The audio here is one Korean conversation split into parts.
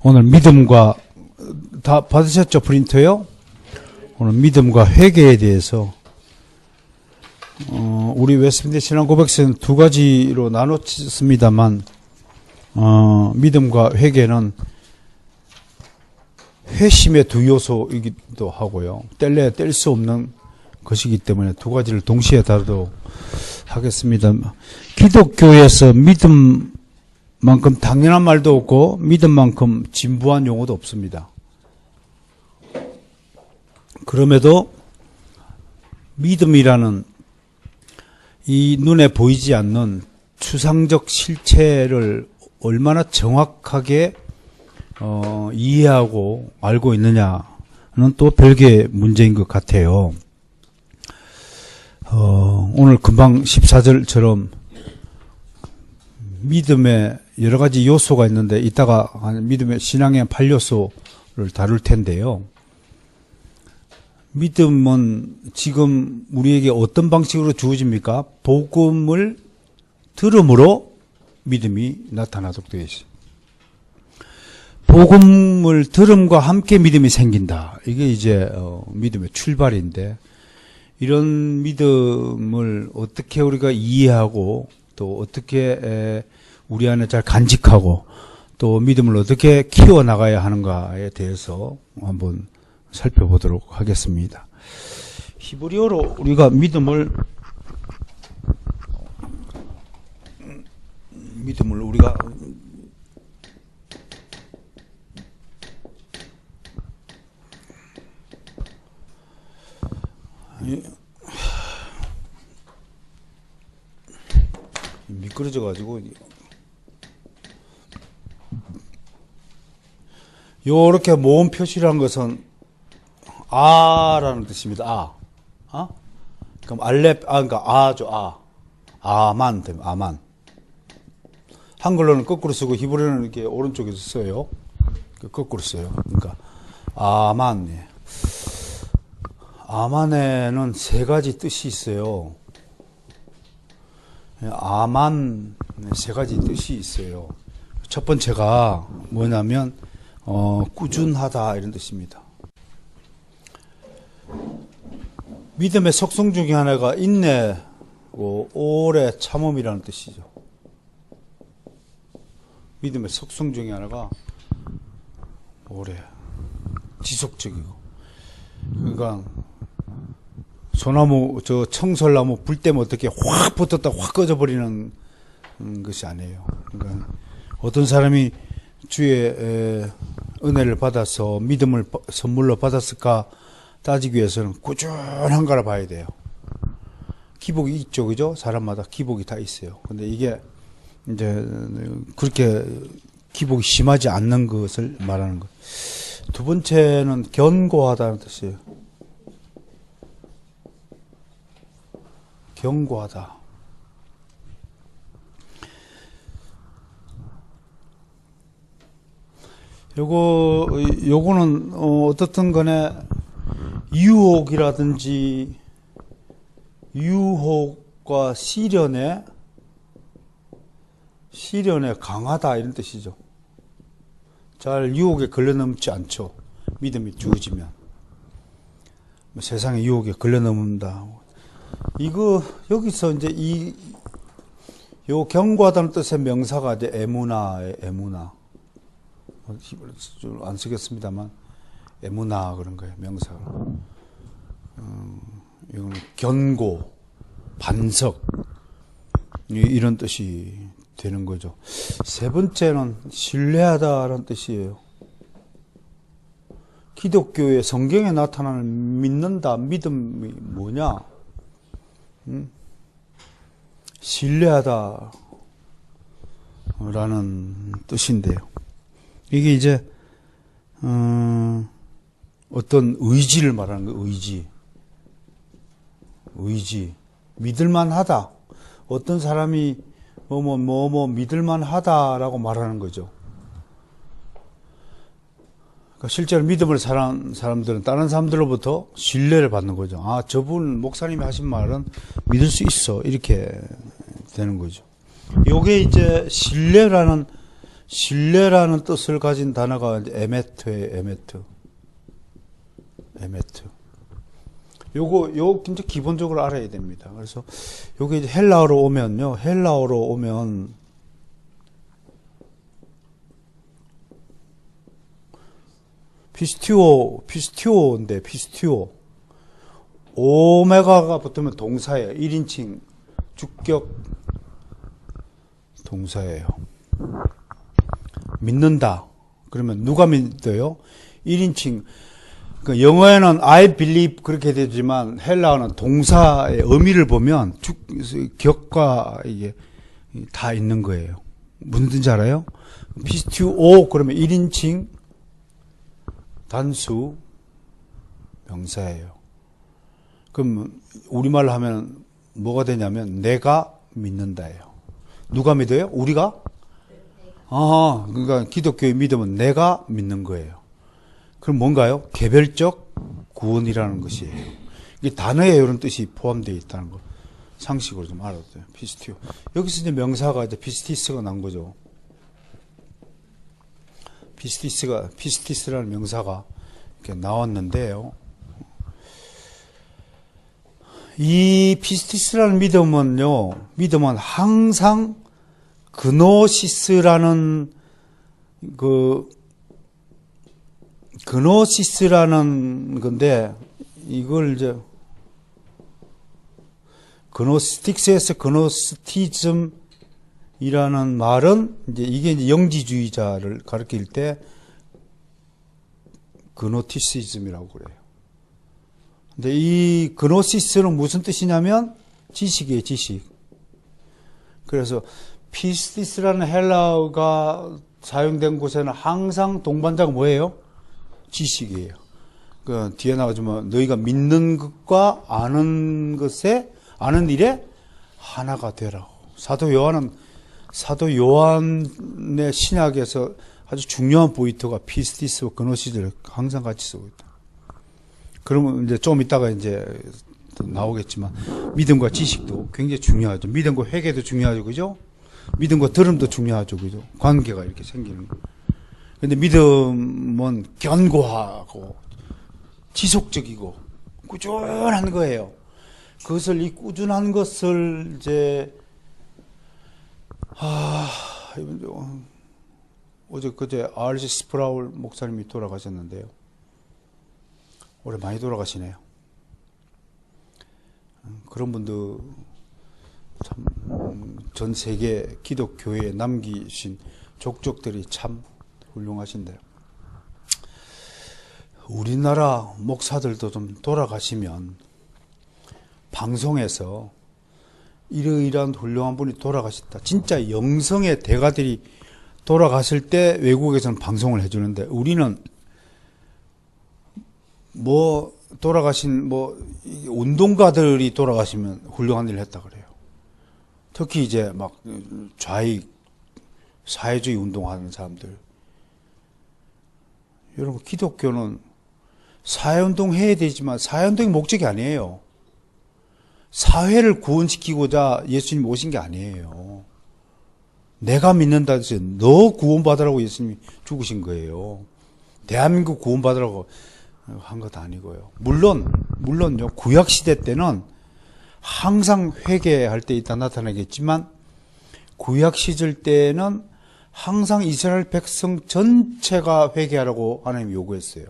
오늘 믿음과 다 받으셨죠? 프린터요? 오늘 믿음과 회개에 대해서 우리 웨스트민스터 신앙 고백서는 두 가지로 나눴습니다만 믿음과 회개는 회심의 두 요소이기도 하고요. 뗄래야 뗄 수 없는 것이기 때문에 두 가지를 동시에 다루도록 하겠습니다. 기독교에서 믿음만큼 당연한 말도 없고 믿음만큼 진부한 용어도 없습니다. 그럼에도 믿음이라는 이 눈에 보이지 않는 추상적 실체를 얼마나 정확하게 이해하고 알고 있느냐는 또 별개의 문제인 것 같아요. 오늘 금방 14절처럼 믿음의 여러 가지 요소가 있는데 이따가 믿음의 신앙의 8요소를 다룰 텐데요. 믿음은 지금 우리에게 어떤 방식으로 주어집니까? 복음을 들음으로 믿음이 나타나도록 되어 있어요. 복음을 들음과 함께 믿음이 생긴다. 이게 이제 믿음의 출발인데 이런 믿음을 어떻게 우리가 이해하고 또 어떻게 우리 안에 잘 간직하고 또 믿음을 어떻게 키워나가야 하는가에 대해서 한번 살펴보도록 하겠습니다. 히브리어로 우리가 믿음을 우리가 미끄러져 가지고 요렇게 모음 표시라는 것은 아라는 뜻입니다. 그럼 그러니까 아죠. 아만 되면 아만. 한글로는 거꾸로 쓰고 히브리어는 이렇게 오른쪽에서 써요. 거꾸로 써요. 그러니까 아만. 예. 아만에는 세 가지 뜻이 있어요. 아만 세 가지 뜻이 있어요. 첫 번째가 뭐냐면 꾸준하다 이런 뜻입니다. 믿음의 속성 중에 하나가 인내고 오래 참음이라는 뜻이죠. 믿음의 속성 중에 하나가 오래 지속적이고, 그러니까 소나무 청설나무 불 때면 어떻게 확 붙었다 확 꺼져버리는 것이 아니에요. 그러니까 어떤 사람이 주의 은혜를 받아서 믿음을 선물로 받았을까 따지기 위해서는 꾸준한가를 봐야 돼요. 기복이 있죠, 그죠? 사람마다 기복이 다 있어요. 근데 이게 이제 그렇게 기복이 심하지 않는 것을 말하는 것. 두 번째는 견고하다는 뜻이에요. 견고하다. 요거는 어떻든 간에 유혹이라든지 유혹과 시련에 강하다 이런 뜻이죠. 잘 유혹에 걸려넘지 않죠. 믿음이 주어지면. 세상의 유혹에 걸려넘는다. 이거 여기서 이제 요 견고하다는 뜻의 명사가 이제 에무나의 에무나. 안 쓰겠습니다만 에무나 그런 거예요, 명사가. 이거는 견고, 반석 이런 뜻이 되는 거죠. 세 번째는 신뢰하다라는 뜻이에요. 기독교의 성경에 나타나는 믿는다, 믿음이 뭐냐? 신뢰하다라는 뜻인데요. 이게 이제 어떤 의지를 말하는 거예요. 의지. 믿을만하다. 어떤 사람이 믿을만하다라고 말하는 거죠. 그러니까 실제로 믿음을 사는 사람들은 다른 사람들로부터 신뢰를 받는 거죠. 저분 목사님이 하신 말은 믿을 수 있어. 이렇게 되는 거죠. 요게 이제 신뢰라는 신뢰라는 뜻을 가진 단어가 이제 에메트예요, 에메트. 에메트. 요거 진짜 기본적으로 알아야 됩니다. 그래서 요게 이제 헬라어로 오면요, 헬라어로 오면 피스티오인데, 피스티오. 오메가가 붙으면 동사예요. 1인칭 주격 동사예요. 믿는다. 그러면 누가 믿어요? 1인칭. 그 영어에는 I believe 그렇게 되지만 헬라어는 동사의 의미를 보면 격과 이게 다 있는 거예요. 무슨 뜻인지 알아요? 피스티오 그러면 1인칭 단수 명사예요. 그럼 우리말로 하면 뭐가 되냐면 내가 믿는다예요. 누가 믿어요? 우리가? 그러니까 기독교의 믿음은 내가 믿는 거예요. 그럼 뭔가요? 개별적 구원이라는 것이에요. 이게 단어에 이런 뜻이 포함되어 있다는 거 상식으로 좀 알아둬요. 피스티오. 여기서 이제 명사가 이제 피스티스가 난 거죠. 피스티스라는 명사가 이렇게 나왔는데요. 이 피스티스라는 믿음은 항상 그노시스라는 건데, 이걸 이제, 그노스틱스에서 그노스티즘이라는 말은, 이게 이제 영지주의자를 가리킬 때, 그노티시즘이라고 그래요. 근데 이 그노시스는 무슨 뜻이냐면, 지식이에요, 지식. 그래서, 피스티스라는 헬라어가 사용된 곳에는 항상 동반자가 뭐예요? 지식이에요. 그 뒤에 나오지만 너희가 믿는 것과 아는 일에 하나가 되라고. 사도 요한의 신약에서 아주 중요한 포인트가 피스티스와 그노시스를 항상 같이 쓰고 있다. 그러면 이제 좀 이따가 이제 나오겠지만 믿음과 지식도 굉장히 중요하죠. 믿음과 회개도 중요하죠, 그죠? 믿음과 들음도 중요하죠, 그죠? 관계가 이렇게 생기는 거. 근데 믿음은 견고하고 지속적이고 꾸준한 거예요. 이 꾸준한 것을 이제 그제 R.C. 스프라울 목사님이 돌아가셨는데요. 올해 많이 돌아가시네요. 그런 분들 참 전 세계 기독교에 남기신 족적들이 참 훌륭하신데요. 우리나라 목사들도 좀 돌아가시면 방송에서 이러이러한 훌륭한 분이 돌아가셨다. 진짜 영성의 대가들이 돌아갔을 때 외국에서는 방송을 해주는데 우리는 돌아가신 운동가들이 돌아가시면 훌륭한 일을 했다 그래요. 특히 이제 막 좌익 사회주의 운동하는 사람들. 여러분, 기독교는 사회운동 해야 되지만 사회운동이 목적이 아니에요. 사회를 구원시키고자 예수님이 오신 게 아니에요. 내가 믿는다 해서 너 구원받으라고 예수님이 죽으신 거예요. 대한민국 구원받으라고 한 것도 아니고요. 물론요, 구약시대 때는 항상 회개할 때 있다 나타나겠지만, 구약 시절 때는 항상 이스라엘 백성 전체가 회개하라고 하나님이 요구했어요.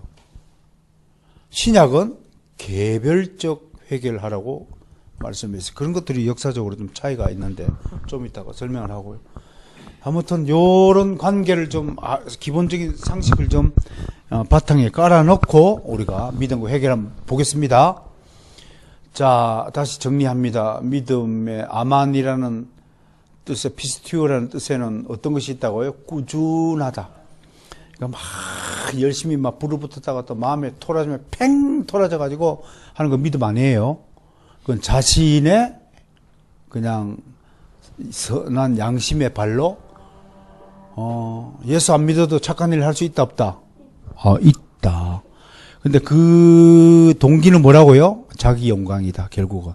신약은 개별적 회개를 하라고 말씀했어요. 그런 것들이 역사적으로 좀 차이가 있는데 좀 이따가 설명을 하고요. 아무튼 요런 관계를 좀 기본적인 상식을 좀 바탕에 깔아놓고 우리가 믿음과 회개를 한번 보겠습니다. 자, 다시 정리합니다. 믿음의 아만이라는 뜻의 피스티오라는 뜻에는 어떤 것이 있다고요? 꾸준하다. 그러니까 막 열심히 막 불을 붙었다가 또 마음에 토라지면 팽 토라져가지고 하는 건 믿음 아니에요. 그건 자신의 그냥 선한 양심의 발로 예수 안 믿어도 착한 일을 할 수 있다 없다? 있다. 근데 그 동기는 뭐라고요? 자기 영광이다, 결국은.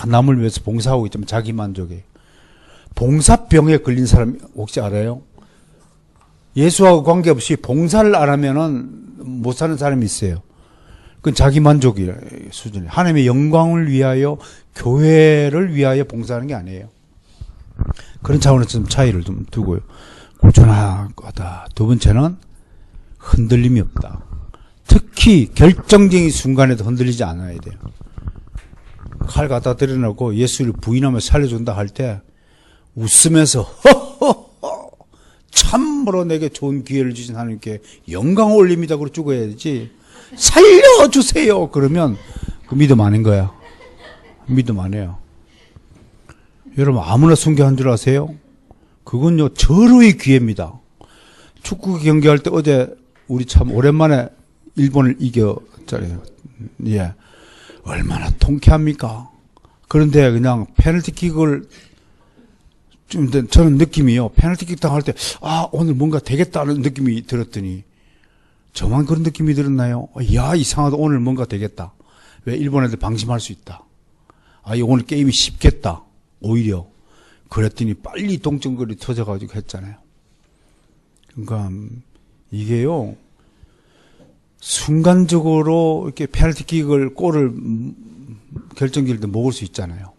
남을 위해서 봉사하고 있지만 자기 만족이에요. 봉사병에 걸린 사람 혹시 알아요? 예수하고 관계없이 봉사를 안 하면은 못 사는 사람이 있어요. 그건 자기 만족이 수준이에요. 하나님의 영광을 위하여, 교회를 위하여 봉사하는 게 아니에요. 그런 차원에서 좀 차이를 좀 두고요. 꾸준하다. 두 번째는 흔들림이 없다. 특히 결정적인 순간에도 흔들리지 않아야 돼요. 칼 갖다 들여놓고 예수를 부인하며 살려준다 할 때 웃으면서 허허허 참으로 내게 좋은 기회를 주신 하나님께 영광 올립니다. 그러고 죽어야지. 살려주세요. 그러면 그 믿음 아닌 거야. 믿음 아니에요. 여러분 아무나 순교한 줄 아세요? 그건요 절호의 기회입니다. 축구 경기할 때 어제 우리 참 오랜만에 일본을 이겼잖아요. 예, 얼마나 통쾌합니까? 그런데 그냥 페널티킥을 좀 저는 느낌이요. 페널티킥 당할 때 오늘 뭔가 되겠다는 느낌이 들었더니 저만 그런 느낌이 들었나요? 야 이상하다. 오늘 뭔가 되겠다. 왜 일본 애들 방심할 수 있다. 오늘 게임이 쉽겠다. 오히려 그랬더니 빨리 동점골이 터져가지고 했잖아요. 그러니까 이게요 순간적으로 이렇게 페널티킥을 골을 결정질 때 먹을 수 있잖아요.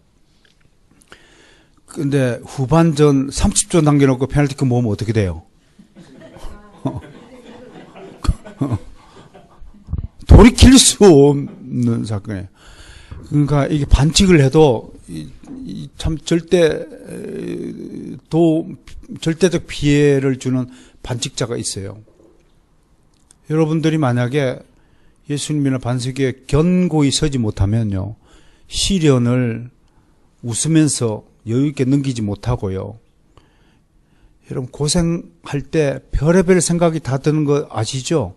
근데 후반전 30초 남겨놓고 페널티킥 먹으면 어떻게 돼요? 돌이킬 수 없는 사건이에요. 그러니까 이게 반칙을 해도 참 절대적 피해를 주는 반칙자가 있어요. 여러분들이 만약에 예수님이나 반석에 견고히 서지 못하면요, 시련을 웃으면서 여유있게 넘기지 못하고요. 여러분 고생할 때 별의별 생각이 다 드는 거 아시죠?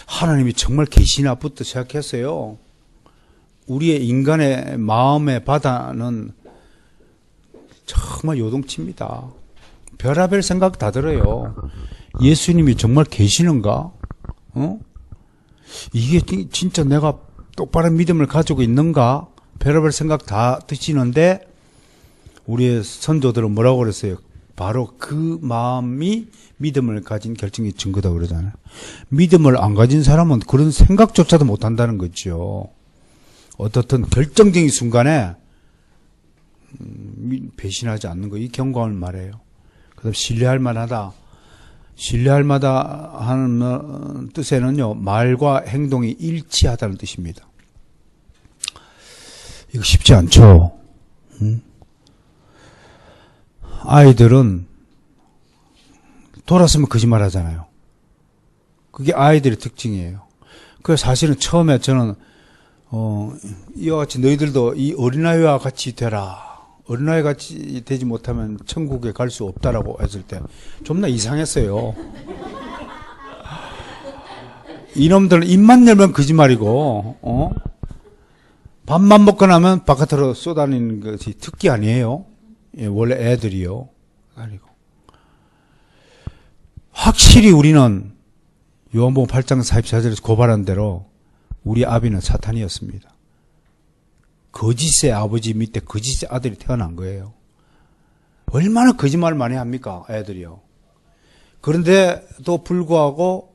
하나님이 정말 계시나부터 시작했어요. 우리의 인간의 마음의 바다는 정말 요동칩니다. 별의별 생각 다 들어요. 예수님이 정말 계시는가? 이게 진짜 내가 똑바른 믿음을 가지고 있는가? 별의별 생각 다 드시는데 우리의 선조들은 뭐라고 그랬어요? 바로 그 마음이 믿음을 가진 결정의 증거다 그러잖아요. 믿음을 안 가진 사람은 그런 생각조차도 못 한다는 거죠. 어떻든 결정적인 순간에 배신하지 않는 거, 이 경고함을 말해요. 그다음 신뢰할 만하다. 신뢰할 만하다 하는 뜻에는요, 말과 행동이 일치하다는 뜻입니다. 이거 쉽지 않죠. 아이들은 돌았으면 거짓말 하잖아요. 그게 아이들의 특징이에요. 그래서 사실은 처음에 저는 이와 같이 너희들도 이 어린아이와 같이 되라. 어린아이 같이 되지 못하면 천국에 갈 수 없다라고 했을 때 좀나 이상했어요. 이놈들은 입만 열면 거짓말이고, 밥만 먹고 나면 바깥으로 쏘다니는 것이 특기 아니에요? 예, 원래 애들이요. 아니고. 확실히 우리는 요한복음 8장 44절에서 고발한 대로 우리 아비는 사탄이었습니다. 거짓의 아버지 밑에 거짓의 아들이 태어난 거예요. 얼마나 거짓말을 많이 합니까, 애들이요. 그런데도 불구하고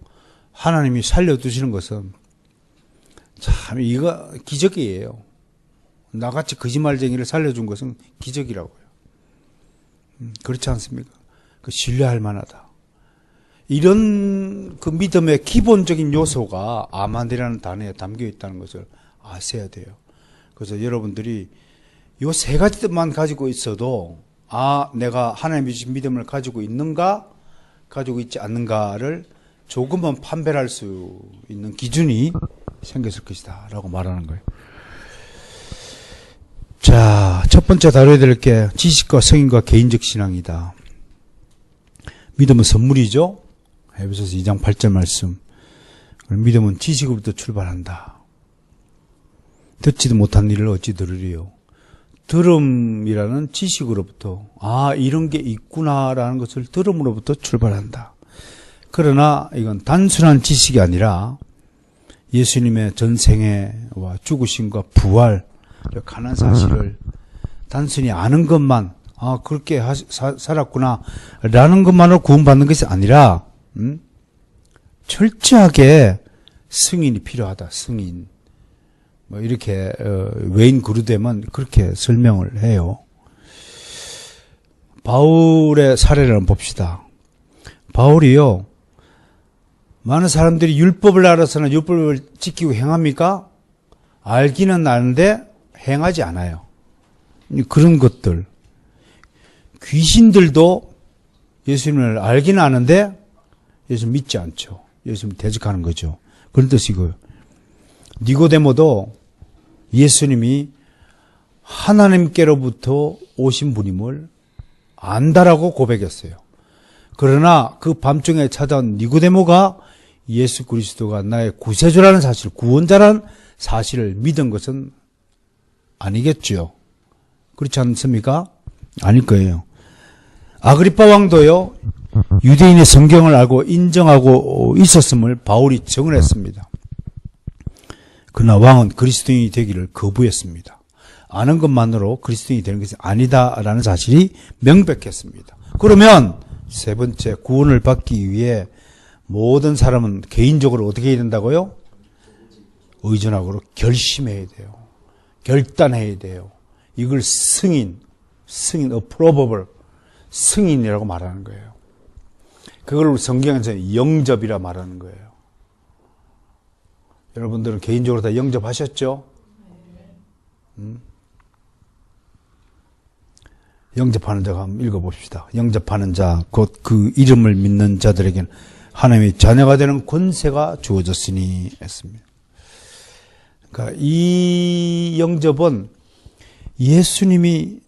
하나님이 살려두시는 것은 참 이거 기적이에요. 나같이 거짓말쟁이를 살려준 것은 기적이라고요. 그렇지 않습니까? 그 신뢰할 만하다. 이런 그 믿음의 기본적인 요소가 아만이라는 단어에 담겨 있다는 것을 아셔야 돼요. 그래서 여러분들이 요 세 가지만 가지고 있어도 내가 하나님이 주신 믿음을 가지고 있는가, 가지고 있지 않는가를 조금은 판별할 수 있는 기준이 생겼을 것이다 라고 말하는 거예요. 자, 첫 번째 다뤄야 될 게 지식과 성인과 개인적 신앙이다. 믿음은 선물이죠. 에베소서 2장 8절 말씀. 믿음은 지식으로부터 출발한다. 듣지도 못한 일을 어찌 들으리요. 들음이라는 지식으로부터 이런 게 있구나라는 것을 들음으로부터 출발한다. 그러나 이건 단순한 지식이 아니라 예수님의 전생애와 죽으심과 부활, 가난 사실을 단순히 아는 것만 아, 그렇게 살았구나. 라는 것만으로 구원받는 것이 아니라, 철저하게 승인이 필요하다. 승인. 뭐, 이렇게, 웨인 그루뎀은 그렇게 설명을 해요. 바울의 사례를 한번 봅시다. 바울이요, 많은 사람들이 율법을 알아서는 율법을 지키고 행합니까? 알기는 아는데 행하지 않아요. 그런 것들. 귀신들도 예수님을 알기는 아는데 예수님 믿지 않죠. 예수님 대적하는 거죠. 그런 뜻이고요. 니고데모도 예수님이 하나님께로부터 오신 분임을 안다라고 고백했어요. 그러나 그 밤중에 찾아온 니고데모가 예수 그리스도가 나의 구세주라는 사실, 구원자라는 사실을 믿은 것은 아니겠죠. 그렇지 않습니까? 아닐 거예요. 아그리파 왕도요, 유대인의 성경을 알고 인정하고 있었음을 바울이 증언했습니다. 그러나 왕은 그리스도인이 되기를 거부했습니다. 아는 것만으로 그리스도인이 되는 것이 아니다라는 사실이 명백했습니다. 그러면 세 번째, 구원을 받기 위해 모든 사람은 개인적으로 어떻게 해야 된다고요? 의존하고 결심해야 돼요. 결단해야 돼요. 이걸 승인, approvable, 승인이라고 말하는 거예요. 그걸 성경에서 영접이라 말하는 거예요. 여러분들은 개인적으로 다 영접하셨죠? 영접하는 자가 한번 읽어봅시다. 영접하는 자, 곧 그 이름을 믿는 자들에게는 하나님의 자녀가 되는 권세가 주어졌으니 했습니다. 그러니까 이 영접은 예수님이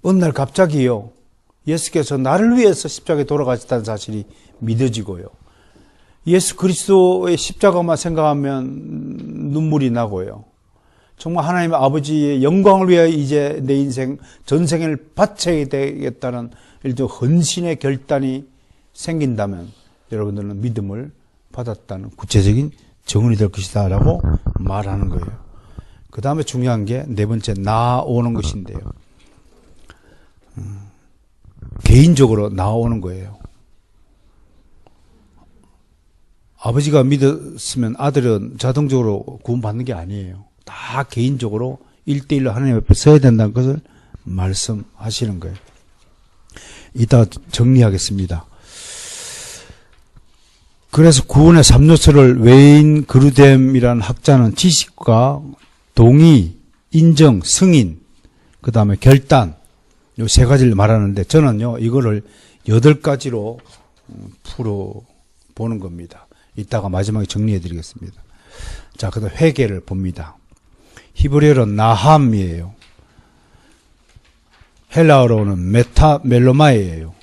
어느 날 갑자기요, 예수께서 나를 위해서 십자가에 돌아가셨다는 사실이 믿어지고요. 예수 그리스도의 십자가만 생각하면 눈물이 나고요. 정말 하나님 아버지의 영광을 위해 이제 내 인생 전생을 바쳐야 되겠다는 일종 헌신의 결단이 생긴다면 여러분들은 믿음을 받았다는 구체적인 증언이 될 것이다 라고 말하는 거예요. 그 다음에 중요한 게 네 번째, 나아오는 것인데요. 개인적으로 나아오는 거예요. 아버지가 믿었으면 아들은 자동적으로 구원받는 게 아니에요. 다 개인적으로 1대1로 하나님 앞에 서야 된다는 것을 말씀하시는 거예요. 이따 정리하겠습니다. 그래서 구원의 3요소를 웨인 그루뎀이라는 학자는 지식과 동의, 인정, 승인, 그 다음에 결단, 요 세 가지를 말하는데 저는요, 이거를 8가지로 풀어보는 겁니다. 이따가 마지막에 정리해 드리겠습니다. 자, 그 다음 회개를 봅니다. 히브리어로 나함이에요. 헬라어로는 메타멜로마이에요.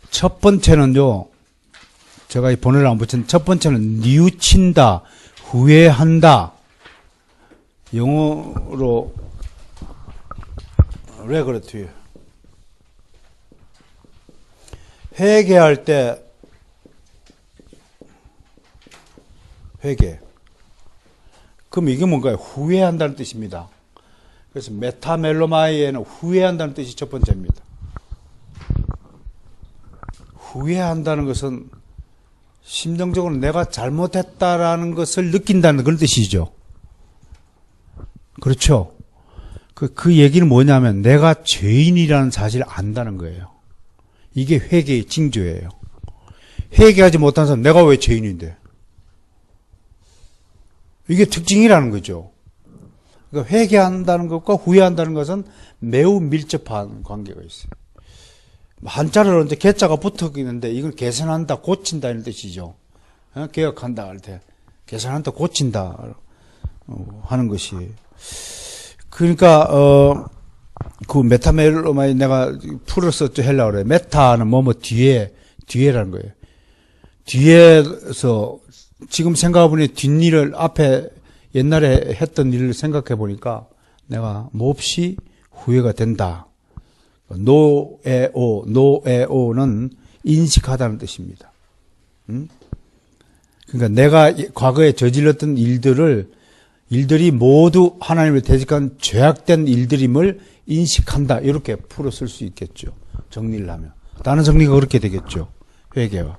첫 번째는요, 제가 이 번호를 안 붙인 첫 번째는 뉘우친다, 후회한다. 영어로 regret. 회개할 때 회개. 그럼 이게 뭔가요? 후회한다는 뜻입니다. 그래서 메타멜로마이에는 후회한다는 뜻이 첫 번째입니다. 후회한다는 것은 심정적으로 내가 잘못했다라는 것을 느낀다는 그런 뜻이죠. 그렇죠? 그 얘기는 뭐냐면 내가 죄인이라는 사실을 안다는 거예요. 이게 회개의 징조예요. 회개하지 못한 사람, 내가 왜 죄인인데? 이게 특징이라는 거죠. 그러니까 회개한다는 것과 후회한다는 것은 매우 밀접한 관계가 있어요. 한자를 이제 개자가 붙어 있는데 이걸 개선한다, 고친다 이런 뜻이죠. 개혁한다 할 때 개선한다, 고친다 하는 것이. 그러니까 그 메타멜로마이 내가 풀었었죠. 헬라어로 메타는 뭐뭐 뒤에라는 거예요. 뒤에서 지금 생각해보니 뒷일을 앞에 옛날에 했던 일을 생각해 보니까 내가 몹시 후회가 된다. 노에오는 인식하다는 뜻입니다. 그러니까 내가 과거에 저질렀던 일들을 일들이 모두 하나님을 대적한 죄악된 일들임을 인식한다. 이렇게 풀어 쓸 수 있겠죠. 정리를 하면. 다른 정리가 그렇게 되겠죠. 회개와.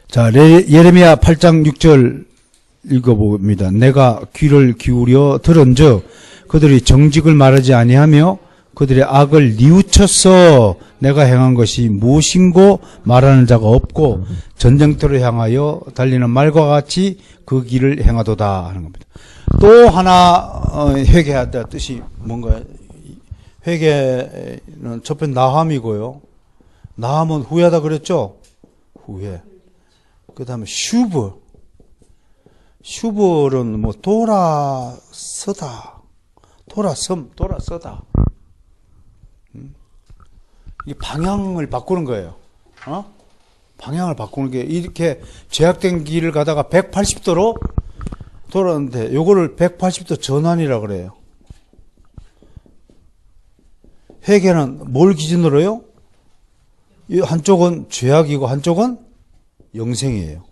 자, 예레미야 8장 6절 읽어봅니다. 내가 귀를 기울여 들은즉 그들이 정직을 말하지 아니하며 그들의 악을 뉘우쳐서 내가 행한 것이 무엇인고 말하는 자가 없고 전쟁터를 향하여 달리는 말과 같이 그 길을 행하도다 하는 겁니다. 또 하나 회개하다 뜻이 뭔가 회개는 첫째 나함이고요. 나함은 후회하다 그랬죠? 후회. 그 다음에 슈벌은 뭐 돌아서다. 돌아서다. 이 방향을 바꾸는 거예요. 방향을 바꾸는 게 이렇게 죄악된 길을 가다가 180도로 돌았는데 요거를 180도 전환이라 그래요. 회개는 뭘 기준으로요? 한쪽은 죄악이고 한쪽은 영생이에요.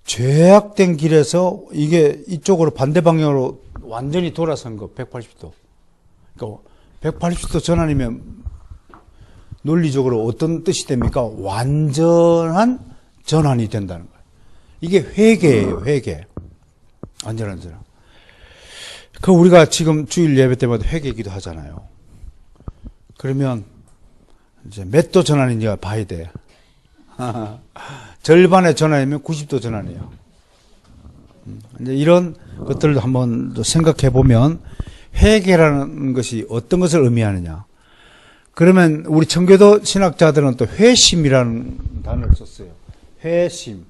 죄악된 길에서 이게 이쪽으로 반대 방향으로 완전히 돌아선 거 180도. 그러니까 180도 전환이면 논리적으로 어떤 뜻이 됩니까? 완전한 전환이 된다는 거예요. 이게 회개예요, 회개. 완전한 전환. 그 우리가 지금 주일 예배 때마다 회개기도 하잖아요. 그러면 이제 몇 도 전환인지 봐야 돼. 절반의 전환이면 90도 전환이에요. 이제 이런 것들을 한번 생각해 보면 회개라는 것이 어떤 것을 의미하느냐. 그러면 우리 청교도 신학자들은 또 회심이라는 단어를 썼어요. 회심.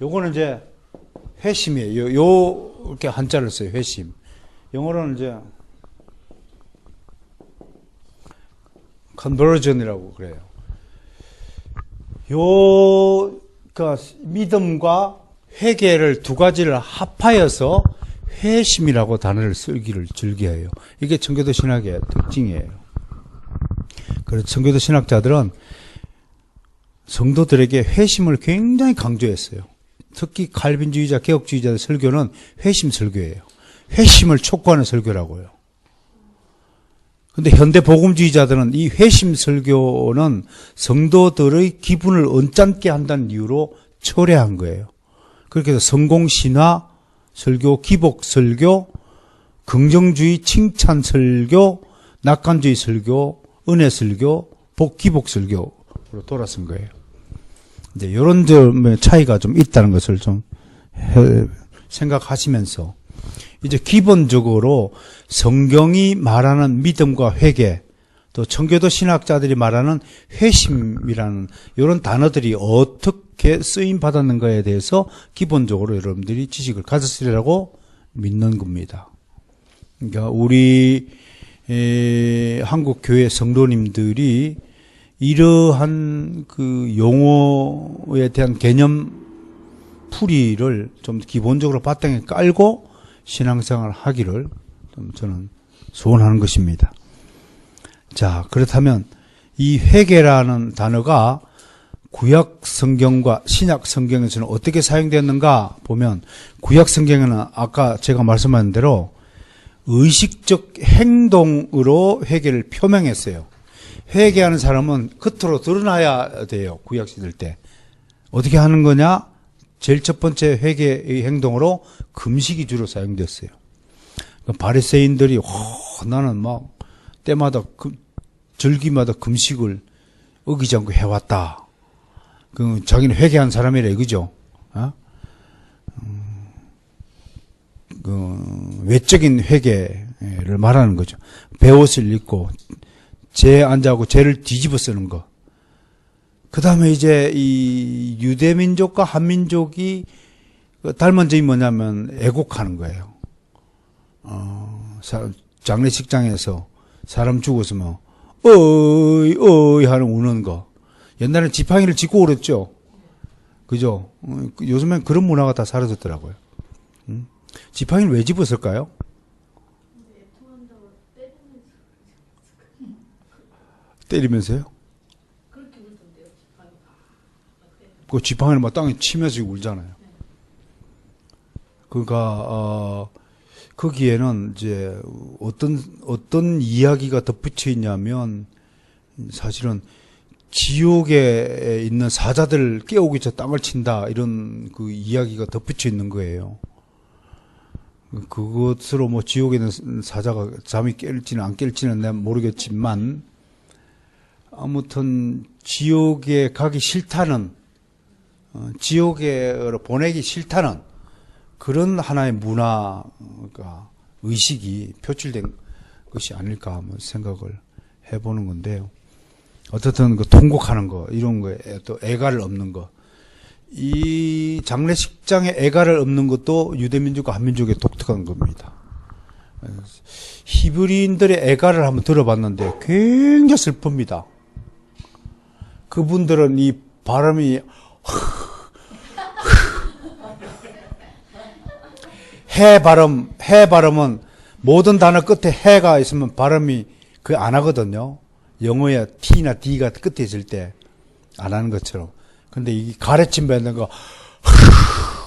요거는 이제 회심이에요. 이렇게 한자를 써요. 회심. 영어로는 이제 conversion이라고 그래요. 그러니까 믿음과 회개를 두 가지를 합하여서 회심이라고 단어를 쓰기를 즐겨해요. 이게 청교도 신학의 특징이에요. 그래서 청교도 신학자들은 성도들에게 회심을 굉장히 강조했어요. 특히 칼빈주의자, 개혁주의자의 설교는 회심 설교예요. 회심을 촉구하는 설교라고요. 근데 현대 복음주의자들은 이 회심 설교는 성도들의 기분을 언짢게 한다는 이유로 철회한 거예요. 그렇게 해서 성공신화 설교, 기복 설교, 긍정주의 칭찬 설교, 낙관주의 설교, 은혜 설교, 기복 설교로 돌아선 거예요. 이제 이런 점의 차이가 좀 있다는 것을 좀 생각하시면서 이제 기본적으로 성경이 말하는 믿음과 회개, 또 청교도 신학자들이 말하는 회심이라는 이런 단어들이 어떻게 쓰임 받았는가에 대해서 기본적으로 여러분들이 지식을 가졌으리라고 믿는 겁니다. 그러니까 우리 한국 교회 성도님들이 이러한 그 용어에 대한 개념 풀이를 좀 기본적으로 바탕에 깔고 신앙생활 하기를 좀 저는 소원하는 것입니다. 자, 그렇다면 이 회개라는 단어가 구약 성경과 신약 성경에서는 어떻게 사용되었는가 보면 구약 성경에는 아까 제가 말씀한 대로 의식적 행동으로 회개를 표명했어요. 회개하는 사람은 겉으로 드러나야 돼요. 구약 시대 때. 어떻게 하는 거냐? 제일 첫 번째 회개의 행동으로 금식이 주로 사용됐어요. 바리새인들이 나는 막 때마다 절기마다 금식을 어기지 않고 해왔다. 자기는 회개한 사람이라 이거죠. 외적인 회개를 말하는 거죠. 베옷을 입고 죄 앉아고 죄를 뒤집어 쓰는 거. 그 다음에 이제 이 유대민족과 한민족이 닮은 점이 뭐냐면 애곡하는 거예요. 장례식장에서 사람 죽었으면 어이 하는 우는 거. 옛날에 지팡이를 짚고 울었죠. 그죠? 요즘엔 그런 문화가 다 사라졌더라고요. 지팡이를 왜 집었을까요? 때리면서요? 그 지팡이를 막 땅에 치면서 울잖아요. 그러니까 거기에는 이제 어떤 이야기가 덧붙여 있냐면 사실은 지옥에 있는 사자들을 깨우기 전에 땅을 친다 이런 그 이야기가 덧붙여 있는 거예요. 그것으로 뭐 지옥에 있는 사자가 잠이 깰지는 안 깰지는 내가 모르겠지만 아무튼 지옥에 가기 싫다는 지옥에 보내기 싫다는 그런 하나의 문화가 의식이 표출된 것이 아닐까 한번 생각을 해보는 건데요. 어떻든 그 통곡하는 거 이런 거에 또 애가를 없는 거, 이 장례식장에 애가를 없는 것도 유대민족과 한민족의 독특한 겁니다. 히브리인들의 애가를 한번 들어봤는데 굉장히 슬픕니다. 그분들은 이 발음이 해 발음은 모든 단어 끝에 해가 있으면 발음이 거의 안 하거든요. 영어에 T나 D가 끝에 있을 때 안 하는 것처럼. 근데 이 가래침 뱉는 거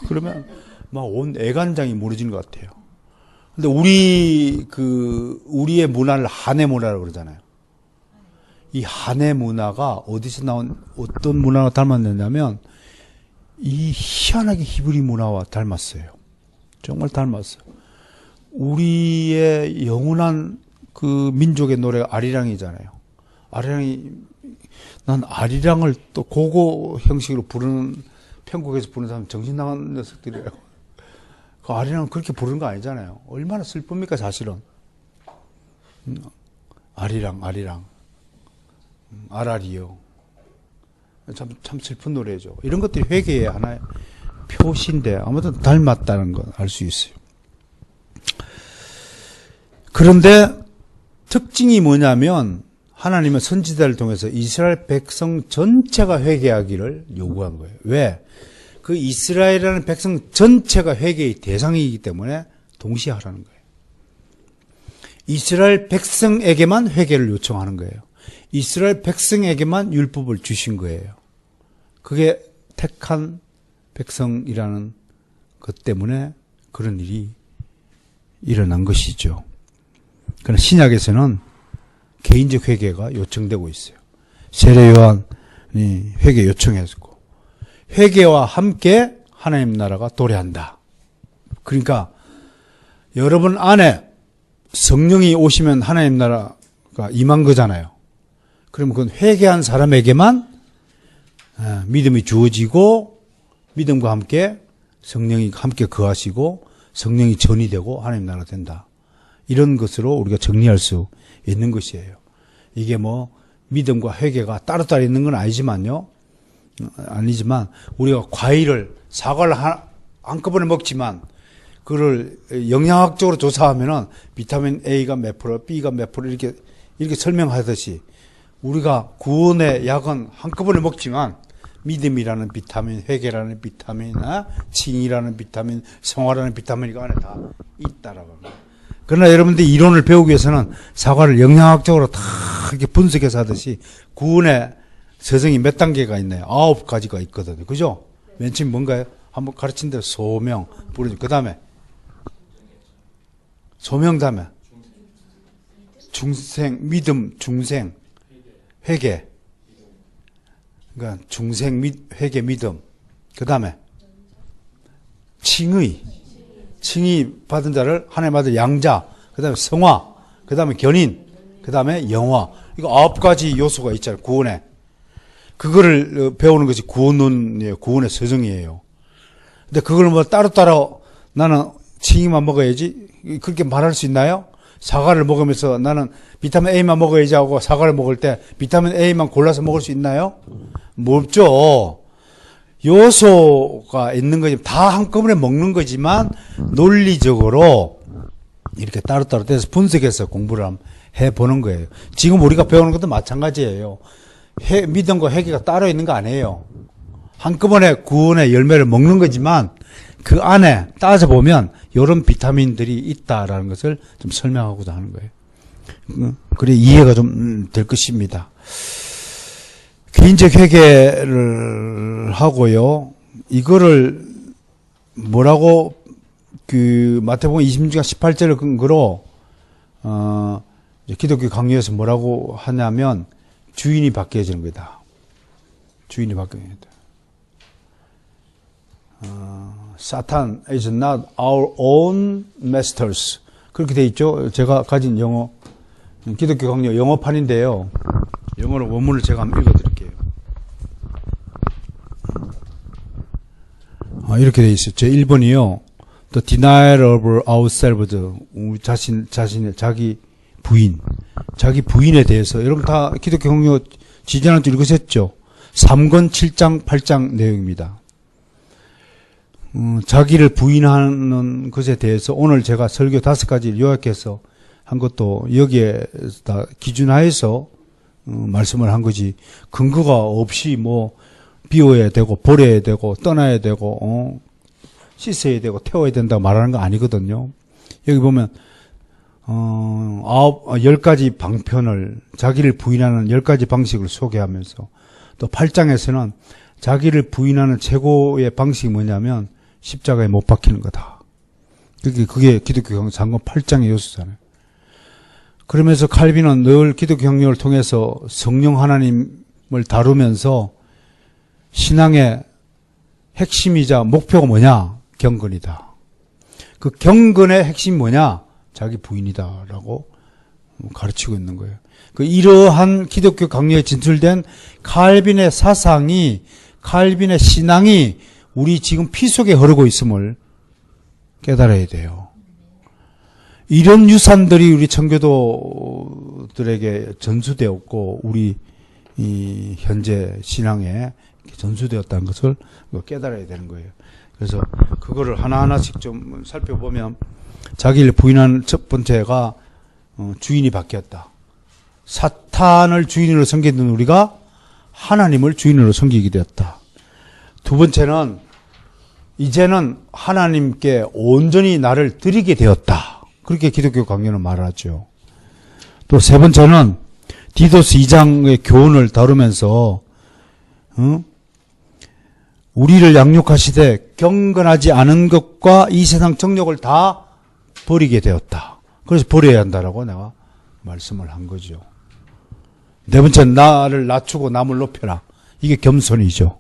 그러면 막 온 애간장이 무너지는 것 같아요. 근데 우리의 문화를 한해 문화라고 그러잖아요. 이 한해 문화가 어디서 나온 어떤 문화가 닮았느냐면 이 희한하게 히브리 문화와 닮았어요. 정말 닮았어요. 우리의 영원한 그 민족의 노래가 아리랑이잖아요. 난 아리랑을 또 고고 형식으로 부르는, 편곡해서 부르는 사람 정신 나간 녀석들이에요. 그 아리랑은 그렇게 부르는 거 아니잖아요. 얼마나 슬픕니까, 사실은. 아리랑, 아라리요. 참 슬픈 노래죠. 이런 것들이 회개의 하나의 표시인데, 아무튼 닮았다는 걸 알 수 있어요. 그런데 특징이 뭐냐면, 하나님은 선지자를 통해서 이스라엘 백성 전체가 회개하기를 요구한 거예요. 왜? 그 이스라엘이라는 백성 전체가 회개의 대상이기 때문에 동시에 하라는 거예요. 이스라엘 백성에게만 회개를 요청하는 거예요. 이스라엘 백성에게만 율법을 주신 거예요. 그게 택한 백성이라는 것 때문에 그런 일이 일어난 것이죠. 그러나 신약에서는 개인적 회개가 요청되고 있어요. 세례 요한이 회개 요청했고, 회개와 함께 하나님 나라가 도래한다. 그러니까 여러분 안에 성령이 오시면 하나님 나라가 임한 거잖아요. 그러면 그건 회개한 사람에게만 믿음이 주어지고, 믿음과 함께 성령이 함께 거하시고 성령이 전이 되고 하나님 나라가 된다. 이런 것으로 우리가 정리할 수 있는 것이에요. 이게 뭐 믿음과 회개가 따로따로 있는 건 아니지만 우리가 사과를 한꺼번에 먹지만 그걸 영양학적으로 조사하면은 비타민 A가 몇 프로, B가 몇 프로 이렇게 설명하듯이 우리가 구원의 약은 한꺼번에 먹지만 믿음이라는 비타민, 회개라는 비타민, 칭이라는 비타민, 성화라는 비타민이 그 안에 다 있다라고 합니다. 그러나 여러분들 이론을 배우기 위해서는 사과를 영양학적으로 다 이렇게 분석해서 하듯이 구원의 서정이 몇 단계가 있나요? 9가지가 있거든요. 그죠? 맨 처음 뭔가요? 한번 가르친 대로 소명, 부르죠. 그 다음에 소명 다음에 중생, 믿음, 중생, 회개. 그러니까 중생, 회개, 믿음. 그 다음에 칭의 받은 자를 하나님 아들 양자, 그 다음에 성화, 그 다음에 견인, 그 다음에 영화. 이거 9가지 요소가 있잖아요. 구원에. 그거를 배우는 것이 구원론이에요. 구원의 서정이에요. 근데 그걸 뭐 따로따로 나는 칭의만 먹어야지 그렇게 말할 수 있나요? 사과를 먹으면서 나는 비타민 A만 먹어야지 하고 사과를 먹을 때 비타민 A만 골라서 먹을 수 있나요? 뭐 없죠. 요소가 있는 거지. 다 한꺼번에 먹는 거지만 논리적으로 이렇게 따로따로 떼서 분석해서 공부를 해보는 거예요. 지금 우리가 배우는 것도 마찬가지예요. 믿음과 회개가 따로 있는 거 아니에요. 한꺼번에 구원의 열매를 먹는 거지만 그 안에 따져보면 이런 비타민들이 있다라는 것을 좀 설명하고자 하는 거예요. 그래 이해가 좀 될 것입니다. 개인적 회개를 하고요. 이거를 뭐라고 그 마태복음 26장 18절을 근거로 이제 기독교 강요에서 뭐라고 하냐면 주인이 바뀌어지는 거다. 주인이 바뀌어야 돼. Satan is not our own masters. 그렇게 돼 있죠. 제가 가진 영어, 기독교 강요 영어판인데요. 영어로 원문을 제가 한번 읽어드릴게요. 이렇게 돼 있어요. 제 1번이요. The denial of ourselves. 우리 자신의 자기 부인에 대해서. 여러분 다 기독교 강요 지지난주 읽으셨죠? 3권 7장 8장 내용입니다. 자기를 부인하는 것에 대해서 오늘 제가 설교 5가지를 요약해서 한 것도 여기에 다 기준하에서 말씀을 한 거지. 근거가 없이 뭐 비워야 되고 버려야 되고 떠나야 되고 씻어야 되고 태워야 된다고 말하는 거 아니거든요. 여기 보면 10가지 방편을, 자기를 부인하는 10가지 방식을 소개하면서 또 8장에서는 자기를 부인하는 최고의 방식이 뭐냐면 십자가에 못 박히는 거다. 그게 기독교 강요 3권 8장의 요소잖아요. 그러면서 칼빈은 늘 기독교 강요를 통해서 성령 하나님을 다루면서 신앙의 핵심이자 목표가 뭐냐? 경건이다. 그 경건의 핵심이 뭐냐? 자기 부인이다라고 가르치고 있는 거예요. 그 이러한 기독교 강요에 진출된 칼빈의 사상이, 칼빈의 신앙이 우리 지금 피 속에 흐르고 있음을 깨달아야 돼요. 이런 유산들이 우리 청교도들에게 전수되었고 우리 이 현재 신앙에 전수되었다는 것을 깨달아야 되는 거예요. 그래서 그거를 하나하나씩 좀 살펴보면 자기를 부인하는 첫 번째가 주인이 바뀌었다. 사탄을 주인으로 섬기는 우리가 하나님을 주인으로 섬기게 되었다. 두 번째는 이제는 하나님께 온전히 나를 드리게 되었다. 그렇게 기독교 강요는 말하죠. 또 세 번째는 디도스 2장의 교훈을 다루면서 우리를 양육하시되 경건하지 않은 것과 이 세상 정욕을 다 버리게 되었다. 그래서 버려야 한다라고 내가 말씀을 한 거죠. 네 번째는 나를 낮추고 남을 높여라. 이게 겸손이죠.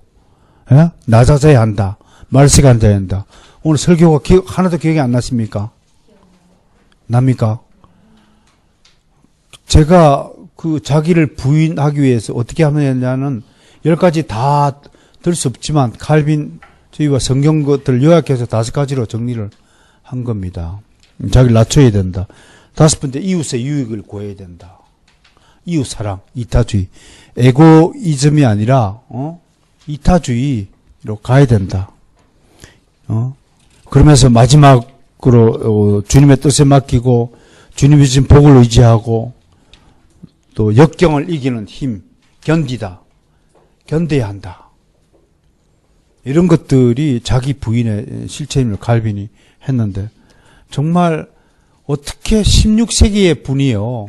예? 낮아져야 한다. 말세가 앉아야 한다. 오늘 설교가 하나도 기억이 안 나십니까? 납니까? 제가 그 자기를 부인하기 위해서 어떻게 하느냐는 10가지 다 들 수 없지만 칼빈 저희와 성경 것들을 요약해서 5가지로 정리를 한 겁니다. 자기를 낮춰야 된다. 5번째, 이웃의 유익을 구해야 된다. 이웃 사랑, 이타주의. 에고이즘이 아니라 이타주의로 가야 된다. 그러면서 마지막으로 주님의 뜻에 맡기고 주님이 주신 복을 의지하고 또 역경을 이기는 힘, 견뎌야 한다. 이런 것들이 자기 부인의 실체임을 칼빈이 했는데 정말 어떻게 16세기의 분이요.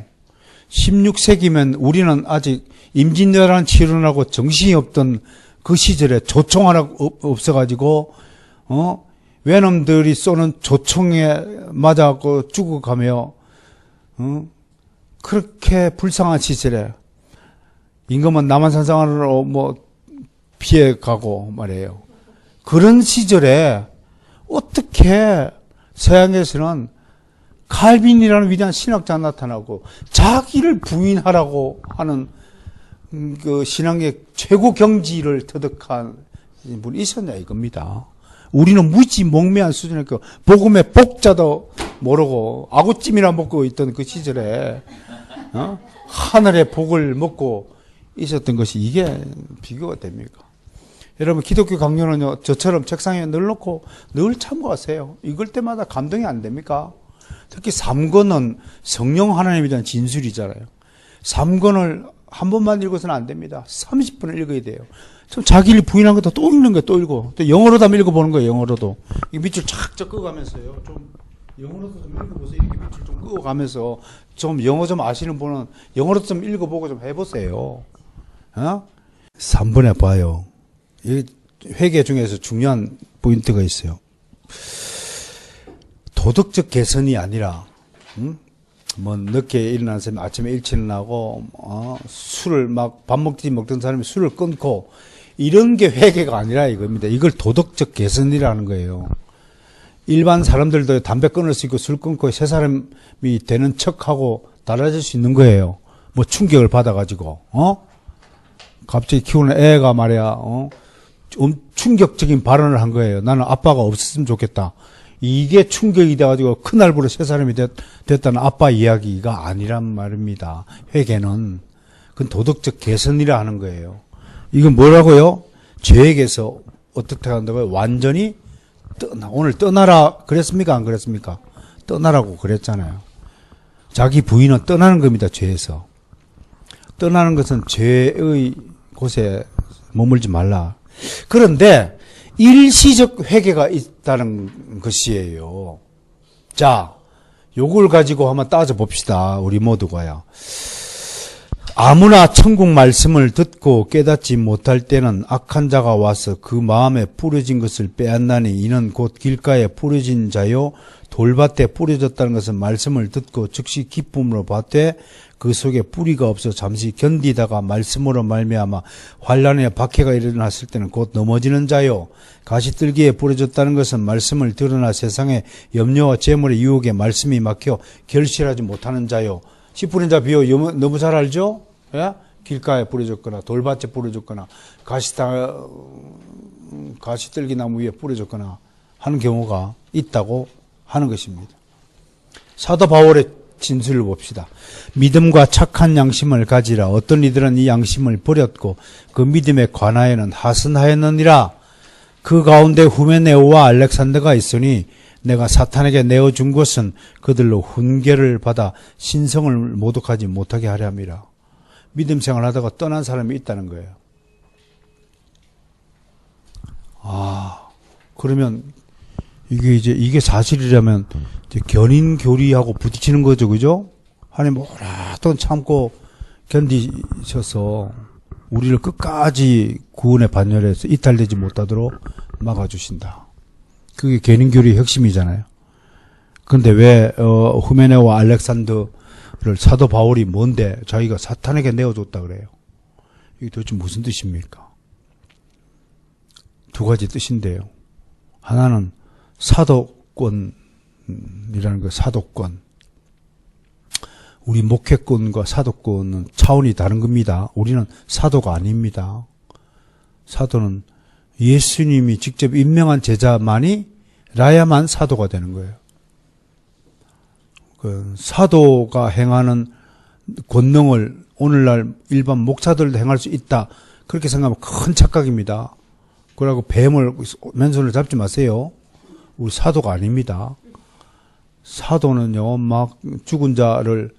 16세기면 우리는 아직 임진왜란 치르느라고 정신이 없던 그 시절에 조총 하나 없어가지고 외놈들이 쏘는 조총에 맞아갖고 죽어가며 그렇게 불쌍한 시절에 임금은 남한산성으로 뭐 피해가고 말이에요. 그런 시절에 어떻게 서양에서는 칼빈이라는 위대한 신학자가 나타나고 자기를 부인하라고 하는 그 신앙의 최고 경지를 터득한 분이 있었냐 이겁니다. 우리는 무지몽매한 수준의 그 복음의 복자도 모르고 아구찜이나 먹고 있던 그 시절에 하늘의 복을 먹고 있었던 것이 이게 비교가 됩니까? 여러분 기독교 강요는요 저처럼 책상에 늘 놓고 늘 참고하세요. 읽을 때마다 감동이 안 됩니까? 특히 3권은 성령 하나님에 대한 진술이잖아요. 3권을 한 번만 읽어서는 안 됩니다. 30분을 읽어야 돼요. 좀 자기를 부인한 것도 또 읽는 거예요. 또 읽고 또 영어로도 한번 읽어보는 거예요. 영어로도 이 밑줄 착착 끄어가면서요. 좀 영어로도 좀 읽어보세요. 이렇게 밑줄 좀 끄어가면서 좀 영어 좀 아시는 분은 영어로도 좀 읽어보고 좀 해보세요. 3번에 봐요. 이 회개 중에서 중요한 포인트가 있어요. 도덕적 개선이 아니라, 뭐 늦게 일어나는 사람이 아침에 일찍 일어나고 술을 막 밥 먹던 사람이 술을 끊고 이런 게 회개가 아니라 이겁니다. 이걸 도덕적 개선이라는 거예요. 일반 사람들도 담배 끊을 수 있고 술 끊고 새 사람이 되는 척하고 달라질 수 있는 거예요. 뭐 충격을 받아가지고 갑자기 키우는 애가 말이야 좀 충격적인 발언을 한 거예요. 나는 아빠가 없었으면 좋겠다. 이게 충격이 돼가지고 큰할부로 새 사람이 됐다는 아빠 이야기가 아니란 말입니다. 회개는 그건 도덕적 개선이라 하는 거예요. 이건 뭐라고요? 죄에게서 어떻게 한다고요? 완전히 오늘 떠나라 그랬습니까? 안 그랬습니까? 떠나라고 그랬잖아요. 자기 부인은 떠나는 겁니다. 죄에서. 떠나는 것은 죄의 곳에 머물지 말라. 그런데 일시적 회개가 있다는 것이에요. 자, 요걸 가지고 한번 따져봅시다. 우리 모두가요. 아무나 천국 말씀을 듣고 깨닫지 못할 때는 악한 자가 와서 그 마음에 뿌려진 것을 빼앗나니 이는 곧 길가에 뿌려진 자요 돌밭에 뿌려졌다는 것은 말씀을 듣고 즉시 기쁨으로 받되 그 속에 뿌리가 없어 잠시 견디다가 말씀으로 말미암아 환난의 박해가 일어났을 때는 곧 넘어지는 자요 가시들기에 뿌려졌다는 것은 말씀을 들으나 세상의 염려와 재물의 유혹에 말씀이 막혀 결실하지 못하는 자요. 씨 뿌린 자 비유 너무 잘 알죠? 예? 길가에 뿌려졌거나 돌밭에 뿌려졌거나 가시들기 나무 위에 뿌려졌거나 하는 경우가 있다고 하는 것입니다. 사도 바울의 진술을 봅시다. 믿음과 착한 양심을 가지라. 어떤 이들은 이 양심을 버렸고 그 믿음에 관하여는 하선하였느니라. 그 가운데 후메네오와 알렉산더가 있으니 내가 사탄에게 내어준 것은 그들로 훈계를 받아 신성을 모독하지 못하게 하려 함이라. 믿음 생활하다가 떠난 사람이 있다는 거예요. 그러면 이게 사실이라면 이제 견인교리하고 부딪히는 거죠, 그죠? 하나님 오랫동안 참고 견디셔서 우리를 끝까지 구원의 반열에서 이탈되지 못하도록 막아주신다. 그게 견인교리의 핵심이잖아요. 그런데 왜 후메네와 알렉산더를 사도 바울이 뭔데 자기가 사탄에게 내어줬다 그래요? 이게 도대체 무슨 뜻입니까? 두 가지 뜻인데요. 하나는 사도권이라는 거, 사도권. 우리 목회권과 사도권은 차원이 다른 겁니다. 우리는 사도가 아닙니다. 사도는 예수님이 직접 임명한 제자만이 라야만 사도가 되는 거예요. 그 사도가 행하는 권능을 오늘날 일반 목사들도 행할 수 있다. 그렇게 생각하면 큰 착각입니다. 그러고 뱀을 맨손을 잡지 마세요. 우리 사도가 아닙니다. 사도는요, 막 죽은 자를,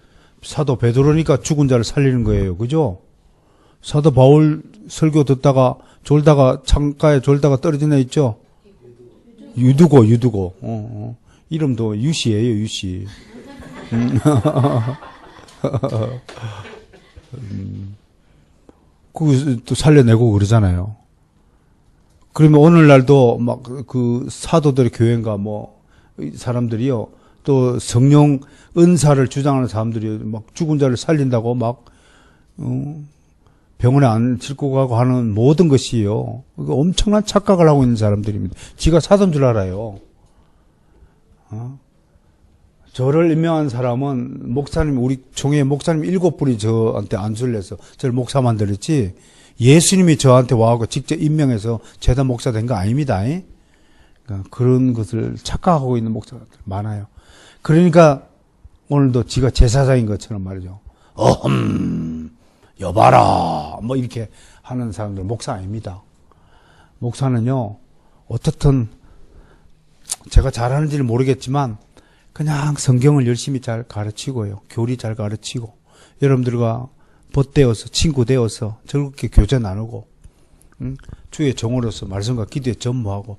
사도 베드로니까 죽은 자를 살리는 거예요. 그죠? 사도 바울 설교 듣다가 졸다가 창가에 졸다가 떨어진 애 있죠? 유두고. 이름도 유시예요, 유시. 그 또 살려내고 그러잖아요. 그러면 오늘날도 막 그 사도들의 교회인가 뭐 사람들이요, 또 성령 은사를 주장하는 사람들이 막 죽은 자를 살린다고 막 병원에 안 싣고 가고 하는 모든 것이요, 엄청난 착각을 하고 있는 사람들입니다. 지가 사도인 줄 알아요. 저를 임명한 사람은 목사님, 우리 총회 목사님 7분이 저한테 안수를 해서 저를 목사 만들었지, 예수님이 저한테 와서 직접 임명해서 재단 목사 된 거 아닙니다. 그러니까 그런 것을 착각하고 있는 목사들 많아요. 그러니까 오늘도 지가 제사장인 것처럼 말이죠. 여봐라 뭐 이렇게 하는 사람들 목사 아닙니다. 목사는요, 어떻든 제가 잘하는지는 모르겠지만 그냥 성경을 열심히 잘 가르치고요, 교리 잘 가르치고 여러분들과 벗되어서 친구 되어서 즐겁게 교제 나누고 주의 종으로서 말씀과 기도에 전무하고,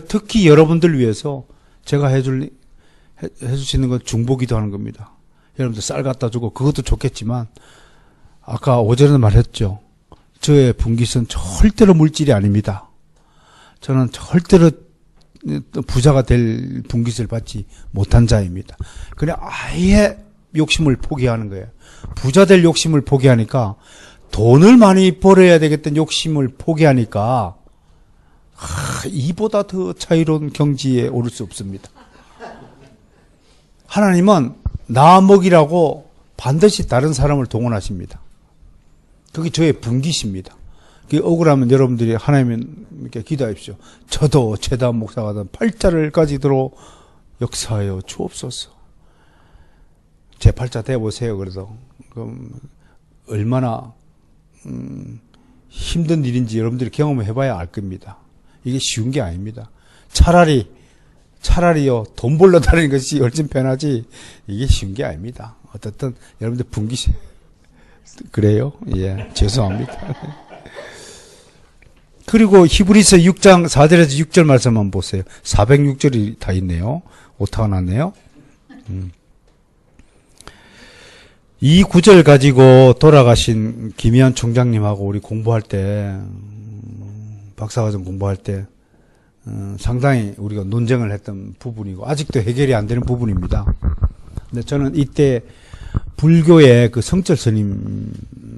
특히 여러분들 위해서 제가 해줄 수 있는 건 중보기도 하는 겁니다. 여러분들 쌀 갖다 주고 그것도 좋겠지만 아까 오전에 말했죠. 저의 분깃은 절대로 물질이 아닙니다. 저는 절대로 부자가 될 분깃을 받지 못한 자입니다. 그래 아예 욕심을 포기하는 거예요. 부자 될 욕심을 포기하니까 돈을 많이 벌어야 되겠다는 욕심을 포기하니까 이보다 더 자유로운 경지에 오를 수 없습니다. 하나님은 나 먹이라고 반드시 다른 사람을 동원하십니다. 그게 저의 분깃입니다. 그게 억울하면 여러분들이 하나님께 기도하십시오. 저도 재단 목사가 된 팔자를 가지도록 역사하여 주옵소서. 제 팔자 대보세요. 그래도 그럼 얼마나 힘든 일인지 여러분들이 경험해봐야 알 겁니다. 이게 쉬운 게 아닙니다. 차라리요 돈 벌러 다니는 것이 훨씬 편하지 이게 쉬운 게 아닙니다. 어떻든 여러분들 분깃이 그래요? 예, 죄송합니다. 그리고 히브리서 6장 4절에서 6절 말씀 한번 보세요. 406절이 다 있네요. 오타가 났네요. 이 구절 가지고 돌아가신 김희한 총장님하고 우리 공부할 때, 박사과정 공부할 때 상당히 우리가 논쟁을 했던 부분이고 아직도 해결이 안 되는 부분입니다. 근데 저는 이때 불교의 그 성철 스님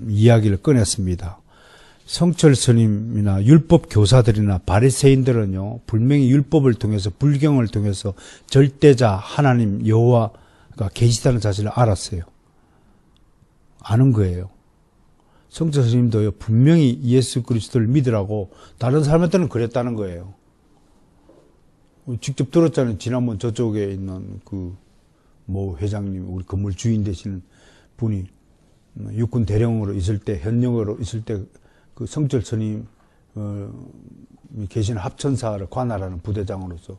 이야기를 꺼냈습니다. 성철 스님이나 율법 교사들이나 바리새인들은요 분명히 율법을 통해서 불경을 통해서 절대자 하나님 여호와가 계시다는 사실을 알았어요. 아는 거예요. 성철 스님도요 분명히 예수 그리스도를 믿으라고 다른 사람한테는 그랬다는 거예요. 직접 들었잖아요. 지난번 저쪽에 있는 그 모 회장님, 우리 건물 주인 되시는 분이 육군 대령으로 있을 때, 현령으로 있을 때 그 성철 스님 계시는 합천사를 관할하는 부대장으로서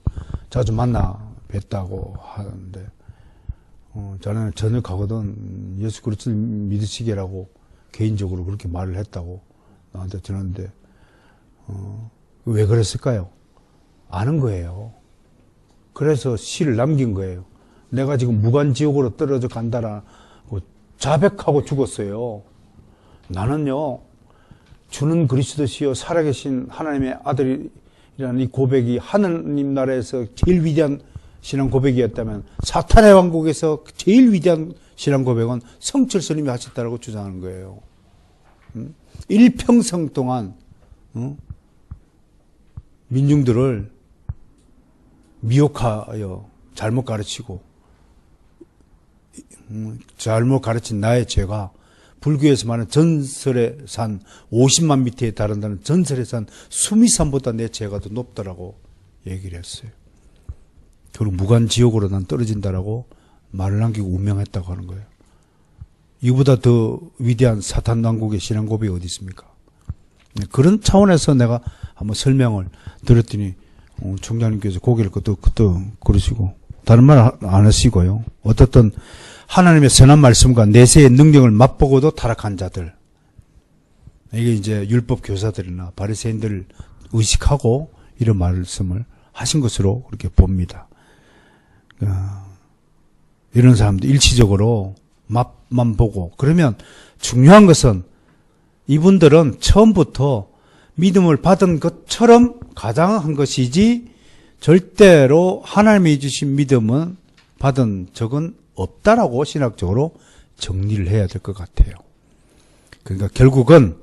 자주 만나 뵀다고 하는데 저는 저녁하거든 예수 그리스도를 믿으시게라고 개인적으로 그렇게 말을 했다고 나한테 전하는데 왜 그랬을까요? 아는 거예요. 그래서 시를 남긴 거예요. 내가 지금 무간지옥으로 떨어져 간다라고 자백하고 죽었어요. 나는요 주는 그리스도시요 살아계신 하나님의 아들이라는 이 고백이 하나님 나라에서 제일 위대한 신앙 고백이었다면 사탄의 왕국에서 제일 위대한 신앙 고백은 성철 스님이 하셨다라고 주장하는 거예요. 일평생 동안 민중들을 미혹하여 잘못 가르치고 잘못 가르친 나의 죄가 불교에서 말하는 전설의 산 50만 미터에 달한다는 전설의 산 수미산보다 내 죄가 더 높다라고 얘기를 했어요. 결국 무간지옥으로 난 떨어진다라고 말을 남기고 운명했다고 하는 거예요. 이보다 더 위대한 사탄 왕국의 신앙 고백이 어디 있습니까? 그런 차원에서 내가 한번 설명을 드렸더니 총장님께서 고개를 끄덕끄덕 그러시고 다른 말 안 하시고요. 어떻든 하나님의 선한 말씀과 내세의 능력을 맛보고도 타락한 자들, 이게 이제 율법 교사들이나 바리새인들을 의식하고 이런 말씀을 하신 것으로 그렇게 봅니다. 이런 사람들 일시적으로 맛만 보고, 그러면 중요한 것은 이분들은 처음부터 믿음을 받은 것처럼 가장한 것이지 절대로 하나님이 주신 믿음은 받은 적은 없다라고 신학적으로 정리를 해야 될 것 같아요. 그러니까 결국은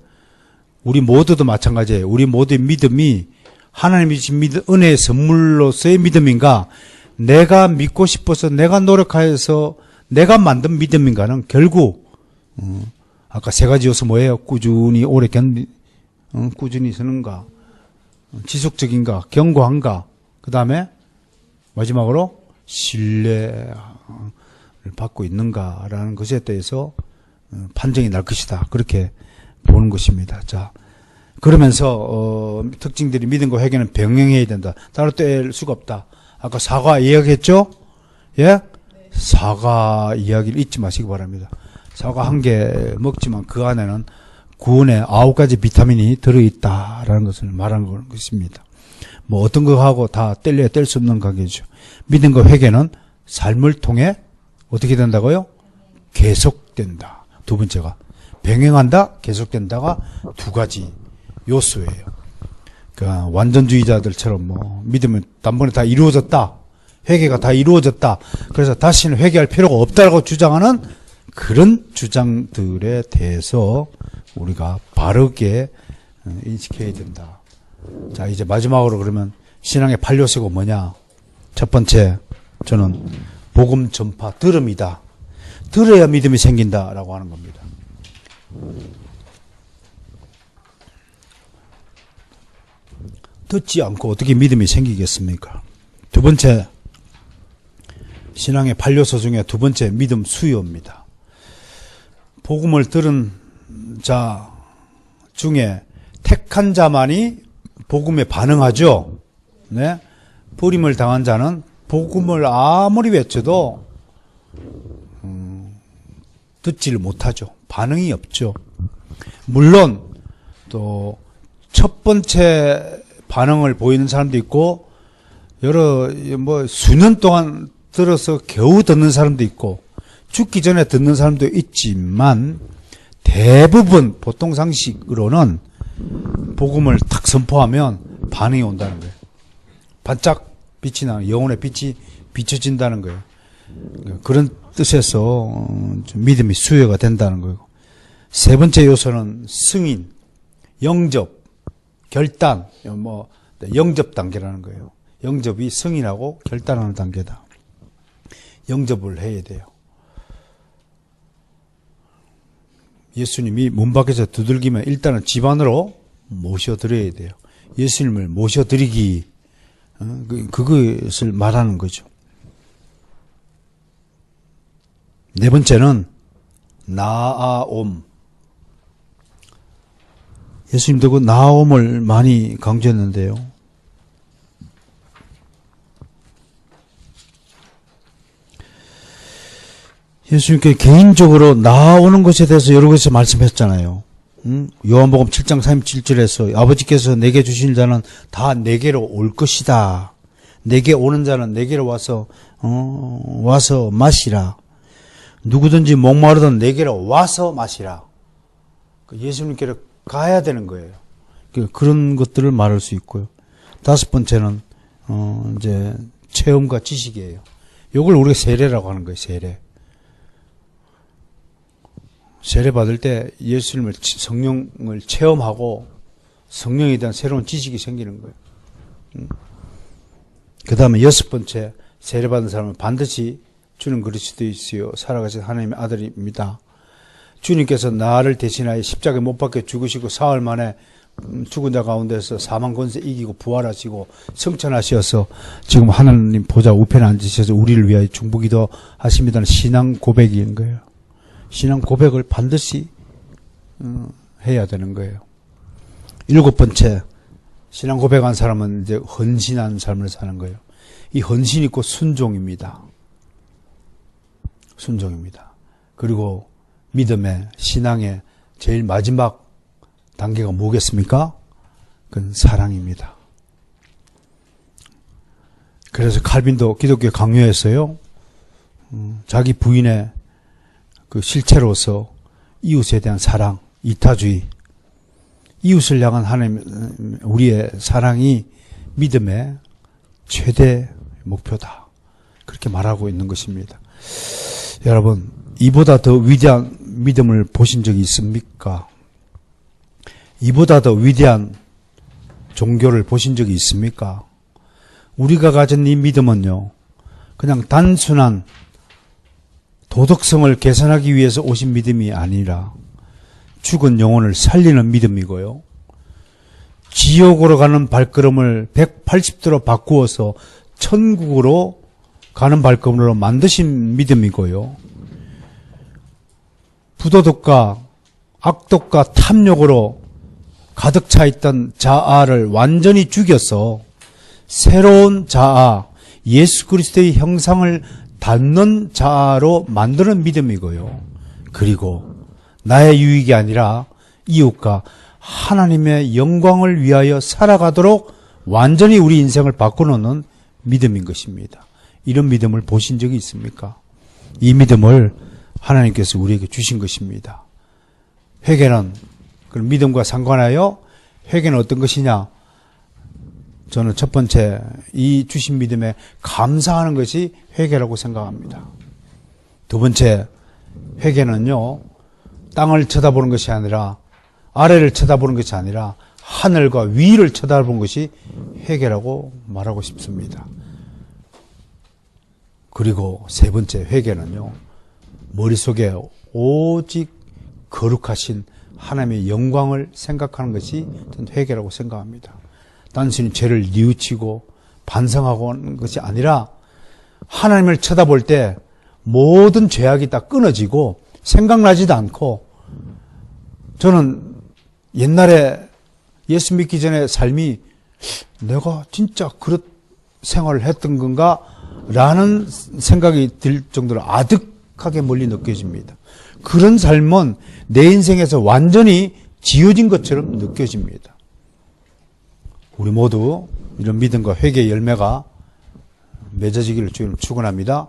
우리 모두도 마찬가지예요. 우리 모두의 믿음이 하나님이 주신 은혜의 선물로서의 믿음인가, 내가 믿고 싶어서 내가 노력하여서 내가 만든 믿음인가는 결국 아까 세 가지 요소 뭐예요? 꾸준히 오래 꾸준히 서는가, 지속적인가, 견고한가, 그 다음에 마지막으로 신뢰를 받고 있는가라는 것에 대해서 판정이 날 것이다. 그렇게 보는 것입니다. 자, 그러면서 특징들이 믿음과 회개는 병행해야 된다. 따로 뗄 수가 없다. 아까 사과 이야기했죠? 예? 사과 이야기를 잊지 마시기 바랍니다. 사과 한 개 먹지만 그 안에는 구원의 9가지 비타민이 들어있다라는 것을 말하는 것입니다. 뭐 어떤 거하고 다 뗄래야 뗄 수 없는 관계죠. 믿음과 회개는 삶을 통해 어떻게 된다고요? 계속된다. 두 번째가 병행한다, 계속된다가 두 가지 요소예요. 그러니까 완전주의자들처럼 뭐 믿음이 단번에 다 이루어졌다. 회개가 다 이루어졌다. 그래서 다시는 회개할 필요가 없다고 주장하는 그런 주장들에 대해서 우리가 바르게 인식해야 된다. 자, 이제 마지막으로 그러면 신앙의 판료세고 뭐냐? 첫 번째, 저는 복음 전파, 들음이다. 들어야 믿음이 생긴다라고 하는 겁니다. 듣지 않고 어떻게 믿음이 생기겠습니까? 두 번째, 신앙의 판료서 중에 두 번째, 믿음 수요입니다. 복음을 들은 자 중에 택한 자만이 복음에 반응하죠. 네? 부림을 당한 자는 복음을 아무리 외쳐도 듣지를 못하죠. 반응이 없죠. 물론 또 첫 번째 반응을 보이는 사람도 있고 여러 수년 동안 들어서 겨우 듣는 사람도 있고 죽기 전에 듣는 사람도 있지만 대부분 보통 상식으로는 복음을 탁 선포하면 반응이 온다는 거예요. 반짝 빛이 나는 영혼의 빛이 비춰진다는 거예요. 그런 뜻에서 믿음이 수요가 된다는 거예요. 세 번째 요소는 승인, 영접, 결단, 영접 단계라는 거예요. 영접이 승인하고 결단하는 단계다. 영접을 해야 돼요. 예수님이 문 밖에서 두들기면 일단은 집 안으로 모셔드려야 돼요. 예수님을 모셔드리기, 그것을 말하는 거죠. 네 번째는 나아옴. 예수님도 그 나아옴을 많이 강조했는데요. 예수님께 개인적으로 나아오는 것에 대해서 여러 곳에서 말씀했잖아요. 요한복음 7장 37절에서 아버지께서 내게 주신 자는 다 내게로 올 것이다. 내게 오는 자는 내게로 와서 마시라. 누구든지 목마르든 내게로 와서 마시라. 예수님께로 가야 되는 거예요. 그런 것들을 말할 수 있고요. 다섯 번째는 이제 체험과 지식이에요. 이걸 우리가 세례라고 하는 거예요. 세례 받을 때 예수님을 성령을 체험하고 성령에 대한 새로운 지식이 생기는 거예요. 그 다음에 여섯 번째, 세례 받은 사람은 반드시 주는 그리스도이시요 살아가신 하나님의 아들입니다. 주님께서 나를 대신하여 십자가에 못 박혀 죽으시고 사흘 만에 죽은 자 가운데서 사망 권세 이기고 부활하시고 성천하셔서 지금 하나님 보좌 우편에 앉으셔서 우리를 위하여 중보기도 하십니다는 신앙 고백인 거예요. 신앙 고백을 반드시 해야 되는 거예요. 일곱 번째, 신앙 고백한 사람은 이제 헌신한 삶을 사는 거예요. 이 헌신이 곧 순종입니다. 순종입니다. 그리고 믿음의 신앙의 제일 마지막 단계가 뭐겠습니까? 그건 사랑입니다. 그래서 칼빈도 기독교에 강요했어요. 자기 부인의 그 실체로서 이웃에 대한 사랑, 이타주의, 이웃을 향한 하나님, 우리의 사랑이 믿음의 최대 목표다. 그렇게 말하고 있는 것입니다. 여러분, 이보다 더 위대한 믿음을 보신 적이 있습니까? 이보다 더 위대한 종교를 보신 적이 있습니까? 우리가 가진 이 믿음은요, 그냥 단순한 도덕성을 개선하기 위해서 오신 믿음이 아니라 죽은 영혼을 살리는 믿음이고요. 지옥으로 가는 발걸음을 180도로 바꾸어서 천국으로 가는 발걸음으로 만드신 믿음이고요. 부도덕과 악독과 탐욕으로 가득 차 있던 자아를 완전히 죽여서 새로운 자아, 예수 그리스도의 형상을 닮는 자아로 만드는 믿음이고요. 그리고 나의 유익이 아니라 이웃과 하나님의 영광을 위하여 살아가도록 완전히 우리 인생을 바꿔놓는 믿음인 것입니다. 이런 믿음을 보신 적이 있습니까? 이 믿음을 하나님께서 우리에게 주신 것입니다. 회개는 그 믿음과 상관하여 회개는 어떤 것이냐? 저는 첫 번째 이 주신 믿음에 감사하는 것이 회개라고 생각합니다. 두 번째, 회개는요, 땅을 쳐다보는 것이 아니라, 아래를 쳐다보는 것이 아니라 하늘과 위를 쳐다보는 것이 회개라고 말하고 싶습니다. 그리고 세 번째, 회개는요, 머릿속에 오직 거룩하신 하나님의 영광을 생각하는 것이 저는 회개라고 생각합니다. 단순히 죄를 뉘우치고 반성하고 하는 것이 아니라 하나님을 쳐다볼 때 모든 죄악이 다 끊어지고 생각나지도 않고, 저는 옛날에 예수 믿기 전에 삶이 내가 진짜 그런 생활을 했던 건가? 라는 생각이 들 정도로 아득하게 멀리 느껴집니다. 그런 삶은 내 인생에서 완전히 지워진 것처럼 느껴집니다. 우리 모두 이런 믿음과 회개의 열매가 맺어지기를 주님 축원합니다.